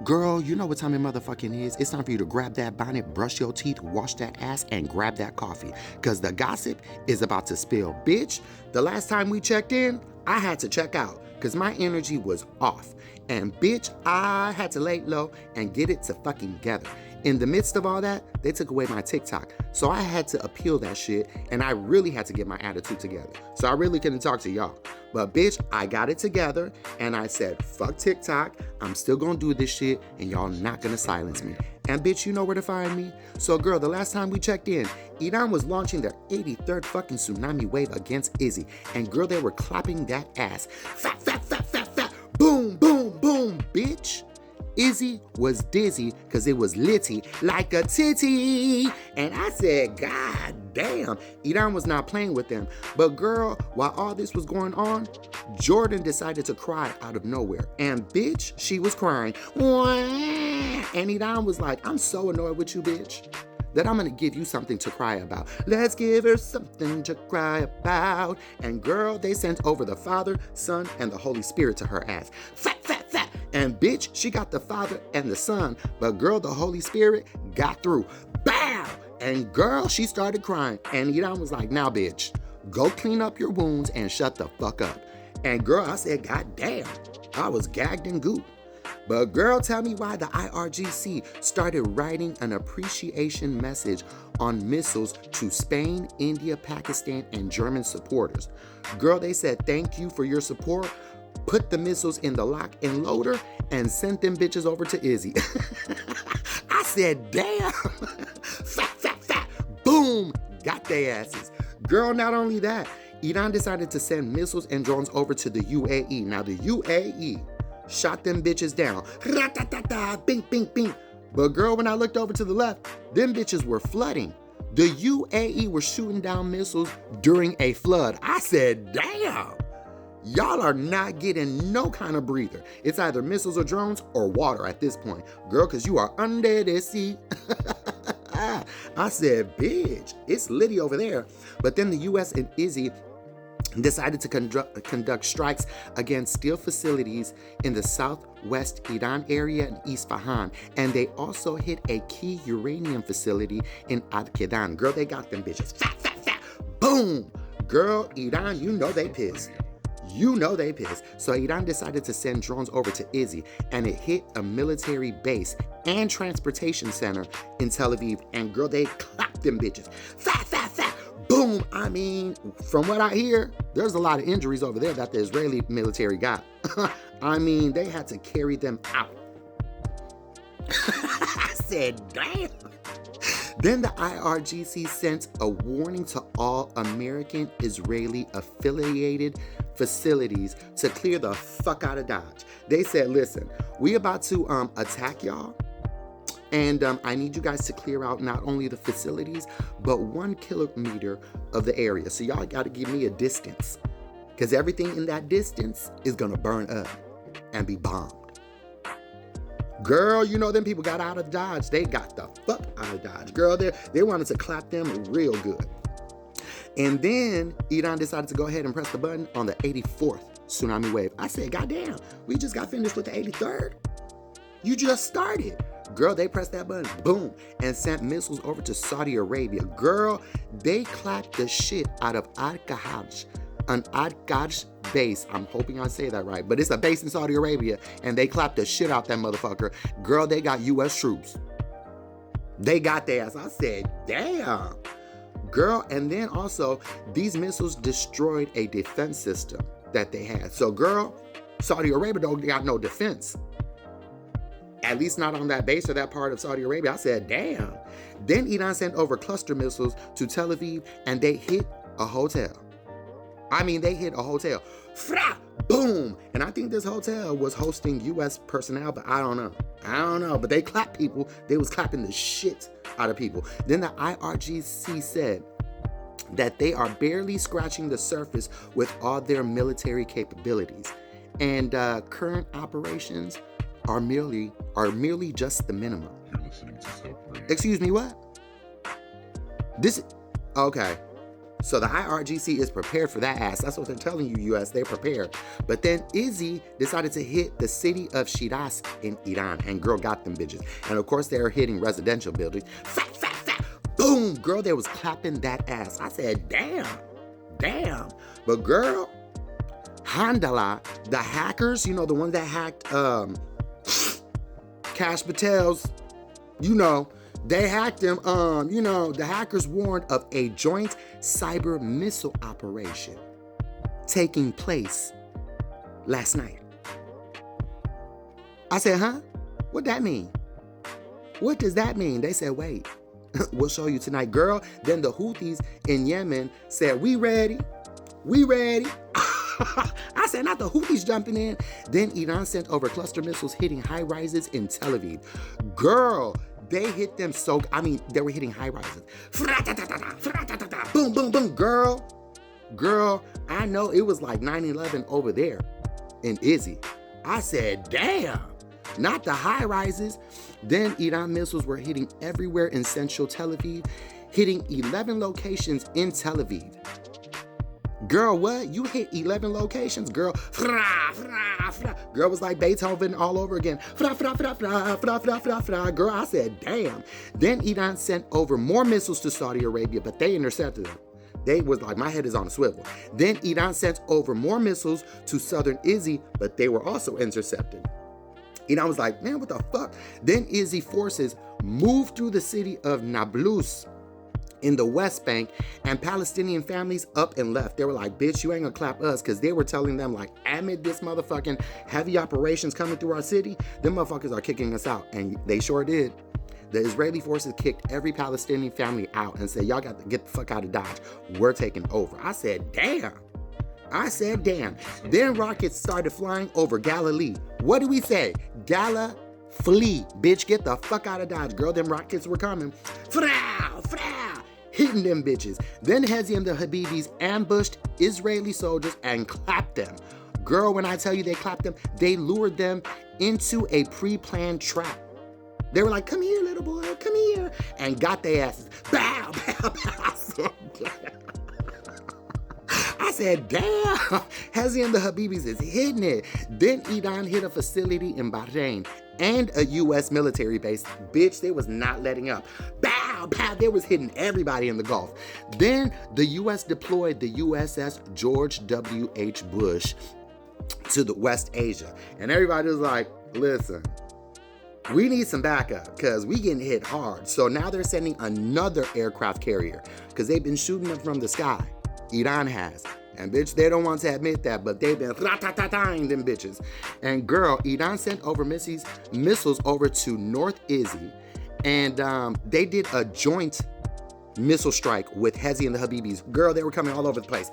Girl, you know what time it motherfucking is. It's time for you to grab that bonnet, brush your teeth, wash that ass, and grab that coffee. Because the gossip is about to spill. Bitch, the last time we checked in, I had to check out because my energy was off. And bitch, I had to lay low and get it to fucking together. In the midst of all that, they took away my TikTok. So I had to appeal that shit, and I really had to get my attitude together. So I really couldn't talk to y'all. But bitch, I got it together, and I said, fuck TikTok, I'm still gonna do this shit, and y'all not gonna silence me. And bitch, you know where to find me. So girl, the last time we checked in, Iran was launching their 83rd fucking tsunami wave against Izzy. And girl, they were clapping that ass. Fat, fat, fat, fat, fat. Boom, boom, boom, bitch. Izzy was dizzy because it was litty like a titty. And I said, God damn. Iran was not playing with them. But girl, while all this was going on, Jordan decided to cry out of nowhere. And bitch, she was crying. And Iran was like, I'm so annoyed with you, bitch, that I'm gonna give you something to cry about. Let's give her something to cry about. And girl, they sent over the Father, Son, and the Holy Spirit to her ass. Fat, fat, fat. And bitch, she got the Father and the Son, but girl, the Holy Spirit got through. Bow! And girl, she started crying. And Iran was like, now bitch, go clean up your wounds and shut the fuck up. And girl, I said, God damn, I was gagged and gooped. But girl, tell me why the IRGC started writing an appreciation message on missiles to Spain, India, Pakistan, and German supporters. Girl, they said, thank you for your support. Put the missiles in the lock and loader and sent them bitches over to Izzy. I said, damn. Fat, fat, fat. Boom. Got their asses. Girl, not only that, Iran decided to send missiles and drones over to the UAE. Now, the UAE shot them bitches down. Ra-ta-ta-ta, bing, bing, bing. But girl, when I looked over to the left, them bitches were flooding. The UAE were shooting down missiles during a flood. I said, damn. Y'all are not getting no kind of breather. It's either missiles or drones or water at this point. Girl, because you are under the sea. I said, bitch, it's litty over there. But then the U.S. and Izzy decided to conduct strikes against steel facilities in the southwest Iran area and Isfahan. And they also hit a key uranium facility in Adkedan. Girl, they got them bitches. Fat, fat, fat. Boom. Girl, Iran, you know they pissed. You know they pissed. So Iran decided to send drones over to Izzy, and it hit a military base and transportation center in Tel Aviv. And girl, they clapped them bitches. Fat, fat, fat. Boom. I mean, from what I hear, there's a lot of injuries over there that the Israeli military got. I mean, they had to carry them out. I said, damn. Then the IRGC sent a warning to all American Israeli affiliated facilities to clear the fuck out of Dodge. They said, listen, we about to attack y'all. And I need you guys to clear out not only the facilities, but 1 kilometer of the area. So y'all got to give me a distance, because everything in that distance is going to burn up and be bombed. Girl, you know them people got out of Dodge. They got the fuck out of Dodge. Girl, they wanted to clap them real good. And then Iran decided to go ahead and press the button on the 84th tsunami wave. I said, goddamn, we just got finished with the 83rd. You just started. Girl, they pressed that button, boom, and sent missiles over to Saudi Arabia. Girl, they clapped the shit out of Al-Kahaj, an Al-Kahaj base. I'm hoping I say that right, but it's a base in Saudi Arabia, and they clapped the shit out that motherfucker. Girl, they got U.S. troops. They got their ass. I said, damn. Girl, and then also, these missiles destroyed a defense system that they had. So, girl, Saudi Arabia don't got no defense. At least not on that base or that part of Saudi Arabia. I said, damn. Then Iran sent over cluster missiles to Tel Aviv, and they hit a hotel. I mean, they hit a hotel. Fra! Boom! And I think this hotel was hosting U.S. personnel, but I don't know. But they clapped people. They was clapping the shit out of people. Then the IRGC said that they are barely scratching the surface with all their military capabilities. And current operations are merely just the minimum. You're listening to Self-Praise. Excuse me, what? Okay. So the IRGC is prepared for that ass. That's what they're telling you, US. They're prepared. But then Izzy decided to hit the city of Shiraz in Iran. And girl got them bitches. And of course, they're hitting residential buildings. Fat, fat, fat. Boom. Girl, they was clapping that ass. I said, damn. But girl, Handala, the hackers, you know, the ones that hacked Cash Patel's, you know, they hacked him. The hackers warned of a joint cyber missile operation taking place last night. I said, huh? What that mean? What does that mean? They said, wait, we'll show you tonight, girl. Then the Houthis in Yemen said, we ready. I said, not the Houthis jumping in. Then Iran sent over cluster missiles hitting high rises in Tel Aviv. Girl, they hit them so, they were hitting high rises. Boom, boom, boom. Girl, I know it was like 9/11 over there in Izzy. I said, damn, not the high rises. Then Iran missiles were hitting everywhere in central Tel Aviv, hitting 11 locations in Tel Aviv. Girl, what? You hit 11 locations, girl. Girl was like Beethoven all over again. Girl, I said, damn. Then Iran sent over more missiles to Saudi Arabia, but they intercepted them. They was like, my head is on a swivel. Then Iran sent over more missiles to southern Izzy, but they were also intercepted. Iran was like, man, what the fuck? Then Izzy forces moved through the city of Nablus in the West Bank, and Palestinian families up and left. They were like, bitch, you ain't gonna clap us, because they were telling them, like, amid this motherfucking heavy operations coming through our city, them motherfuckers are kicking us out. And they sure did. The Israeli forces kicked every Palestinian family out and said, y'all got to get the fuck out of Dodge. We're taking over. I said, damn. Then rockets started flying over Galilee. What do we say? Flee. Bitch, get the fuck out of Dodge. Girl, them rockets were coming. Hitting them bitches. Then Hezi and the Habibis ambushed Israeli soldiers and clapped them. Girl, when I tell you they clapped them, they lured them into a pre-planned trap. They were like, come here, little boy, come here. And got their asses. Bow, bow, bow. I said, damn. Hezi and the Habibis is hitting it. Then Iran hit a facility in Bahrain and a U.S. military base. Bitch, they was not letting up. Bow, bow. They was hitting everybody in the Gulf. Then the U.S. deployed the USS George W.H. Bush to the West Asia. And everybody was like, listen, we need some backup because we getting hit hard. So now they're sending another aircraft carrier because they've been shooting them from the sky. Iran has. And bitch, they don't want to admit that, but they've been rat-tat-tat-ing them bitches. And girl, Iran sent over missiles over to North Izzy, and they did a joint missile strike with Hezi and the Habibis. Girl, they were coming all over the place.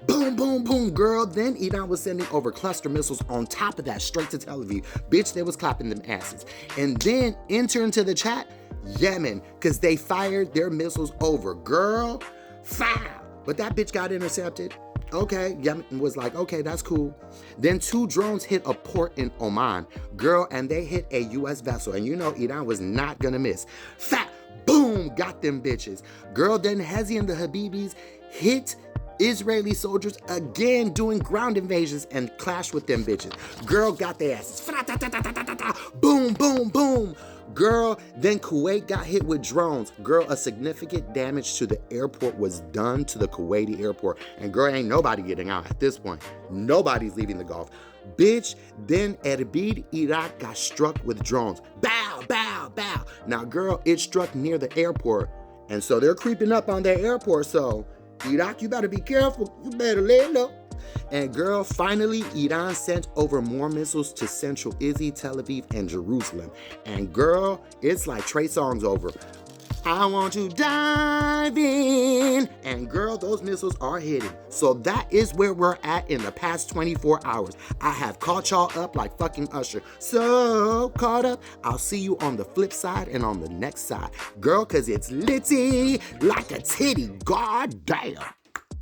Boom, boom, boom, girl. Then Iran was sending over cluster missiles on top of that straight to Tel Aviv. Bitch, they was clapping them asses. And then enter into the chat, Yemen, because they fired their missiles over. Girl, fire. But that bitch got intercepted. Okay, Yemen was like, okay, that's cool. Then 2 drones hit a port in Oman. Girl, and they hit a U.S. vessel. And you know Iran was not gonna miss. Boom, got them bitches. Girl, then Hezi and the Habibis hit Israeli soldiers again doing ground invasions and clashed with them bitches. Girl, got their asses. Boom, boom, boom. Girl, then Kuwait got hit with drones. Girl, a significant damage to the airport was done to the Kuwaiti airport. And girl, ain't nobody getting out at this point. Nobody's leaving the Gulf. Bitch, then Erbil, Iraq got struck with drones. Bow, bow, bow. Now, girl, it struck near the airport. And so they're creeping up on their airport. So, Iraq, you better be careful. You better lay low. And girl, finally, Iran sent over more missiles to central Izzy, Tel Aviv, and Jerusalem. And girl, it's like Trey Songz over. I want to dive in. And girl, those missiles are hitting. So that is where we're at in the past 24 hours. I have caught y'all up like fucking Usher. So caught up. I'll see you on the flip side and on the next side. Girl, cause it's litty like a titty. God damn.